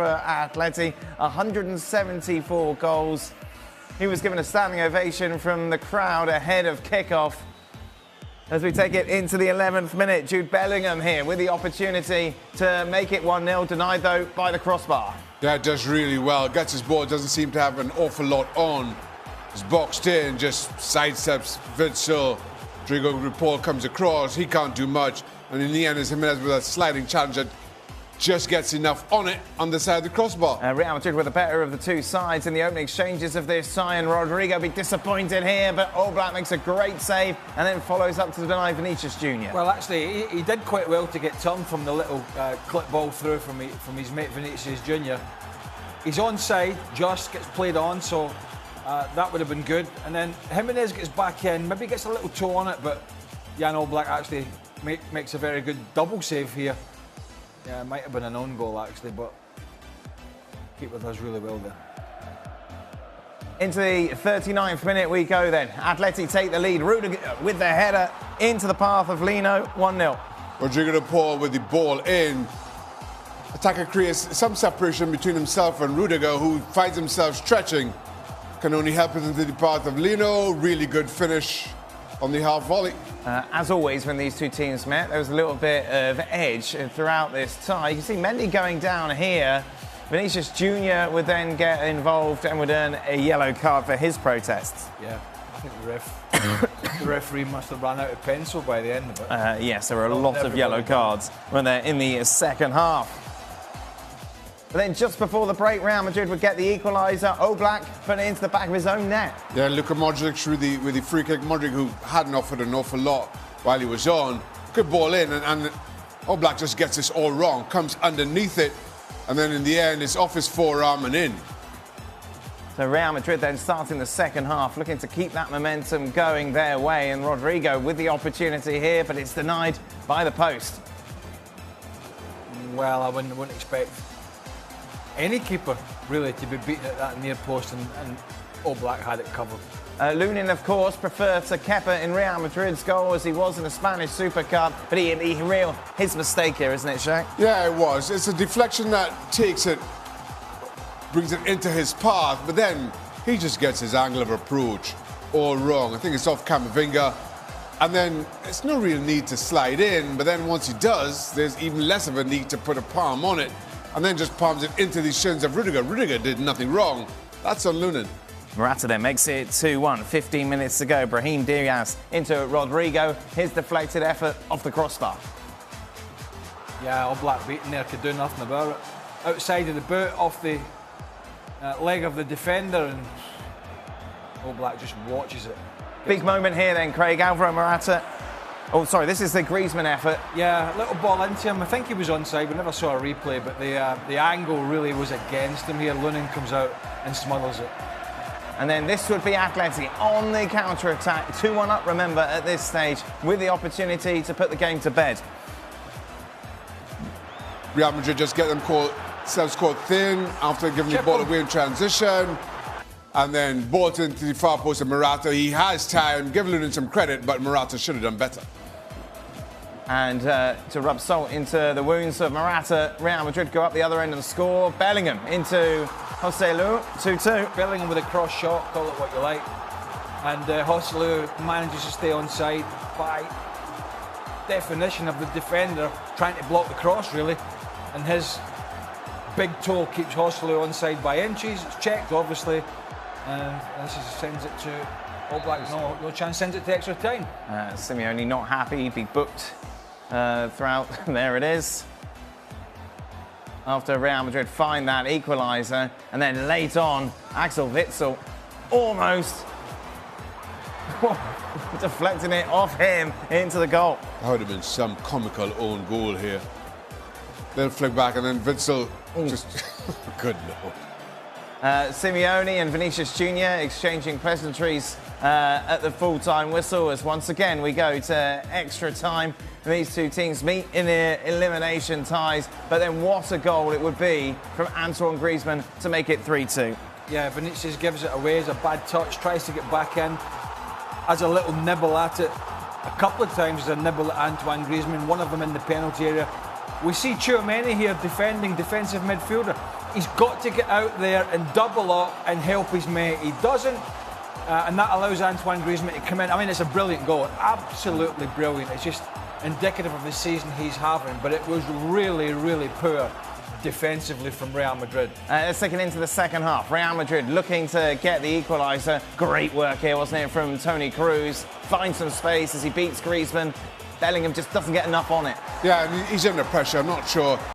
for Atleti, 174 goals. He was given a standing ovation from the crowd ahead of kickoff. As we take it into the 11th minute, Jude Bellingham here with the opportunity to make it 1-0, denied though by the crossbar. Yeah, does really well. Gets his ball, doesn't seem to have an awful lot on. He's boxed in, just sidesteps Witsel. Rodrigo de Paul comes across, he can't do much. And in the end, it's Jimenez with a sliding challenge that just gets enough on it on the side of the crossbar. Real Madrid with the better of the two sides in the opening exchanges of this tie, and Rodrigo be disappointed here, but Oblak makes a great save and then follows up to deny Vinicius Jr. Well, actually, he did quite well to get turned from the little clip ball through from his mate Vinicius Jr. He's onside, just gets played on, so that would have been good. And then Jimenez gets back in, maybe gets a little toe on it, but Jan Oblak actually makes a very good double save here. Yeah, it might have been an own goal actually, but keeper does really well there. Into the 39th minute we go then. Atleti take the lead. Rudiger with the header into the path of Lino, 1-0. Rodrigo de Paul with the ball in. Attacker creates some separation between himself and Rudiger, who finds himself stretching. Can only help it into the path of Lino. Really good finish on the half volley. As always, when these two teams met, there was a little bit of edge throughout this tie. You can see Mendy going down here. Vinicius Jr. would then get involved and would earn a yellow card for his protests. Yeah, I think the referee must have run out of pencil by the end of it. Yes, there were a lot of yellow cards when they're in the second half. But then just before the break, Real Madrid would get the equaliser. Oblak put it into the back of his own net. Yeah, Luka Modric with the free kick. Modric, who hadn't offered an awful lot while he was on. Good ball in, and Oblak just gets this all wrong. Comes underneath it, and then in the end, it's off his forearm and in. So Real Madrid then starting the second half, looking to keep that momentum going their way. And Rodrigo with the opportunity here, but it's denied by the post. Well, I wouldn't expect any keeper really to be beaten at that near post, and Oblak had it covered. Lunin, of course, preferred to Kepa in Real Madrid's goal as he was in the Spanish Super Cup, but his mistake here, isn't it, Shaq? Yeah, it was. It's a deflection that takes it, brings it into his path, but then he just gets his angle of approach all wrong. I think it's off Camavinga, and then there's no real need to slide in, but then once he does, there's even less of a need to put a palm on it, and then just palms it into the shins of Rudiger. Rudiger did nothing wrong. That's on Lunin. Morata then makes it 2-1, 15 minutes to go. Brahim Diaz into Rodrigo. His deflected effort off the crossbar. Yeah, Oblak beaten there, could do nothing about it. Outside of the boot, off the leg of the defender, and Oblak just watches it. Big moment here then, Craig. Alvaro Morata. Oh, sorry, this is the Griezmann effort. Yeah, little ball into him. I think he was onside. We never saw a replay, but the angle really was against him here. Lunin comes out and smothers it. And then this would be Atleti on the counter-attack. 2-1 up, remember, at this stage, with the opportunity to put the game to bed. Real Madrid just get themselves caught thin after giving the ball away in transition. And then ball into the far post of Morata. He has time, give Lunin some credit, but Morata should have done better. And to rub salt into the wounds of Morata, Real Madrid go up the other end and score. Bellingham into Joselu, 2-2. Bellingham with a cross shot, call it what you like. And Joselu manages to stay onside by definition of the defender trying to block the cross, really. And his big toe keeps Joselu onside by inches. It's checked, obviously. And this sends it to Oblak. No chance, sends it to extra time. Simeone not happy, be booked throughout. There it is. After Real Madrid find that equaliser, and then late on, Axel Witsel almost deflecting it off him into the goal. That would have been some comical own goal here. They'll flick back, and then Witsel just good lord. Simeone and Vinicius Jr. exchanging pleasantries at the full-time whistle as once again we go to extra time. These two teams meet in the elimination ties, but then what a goal it would be from Antoine Griezmann to make it 3-2. Yeah, Vinicius gives it away as a bad touch, tries to get back in, has a little nibble at it. A couple of times there's a nibble at Antoine Griezmann, one of them in the penalty area. We see Tchouaméni here defending defensive midfielder. he's got to get out there and double up and help his mate. He doesn't, and that allows Antoine Griezmann to come in. I mean, it's a brilliant goal, absolutely brilliant. It's just indicative of the season he's having, but it was really, really poor defensively from Real Madrid. Let's take it into the second half. Real Madrid looking to get the equaliser. Great work here, wasn't it, from Toni Kroos. Finds some space as he beats Griezmann. Bellingham just doesn't get enough on it. Yeah, and he's under pressure. I'm not sure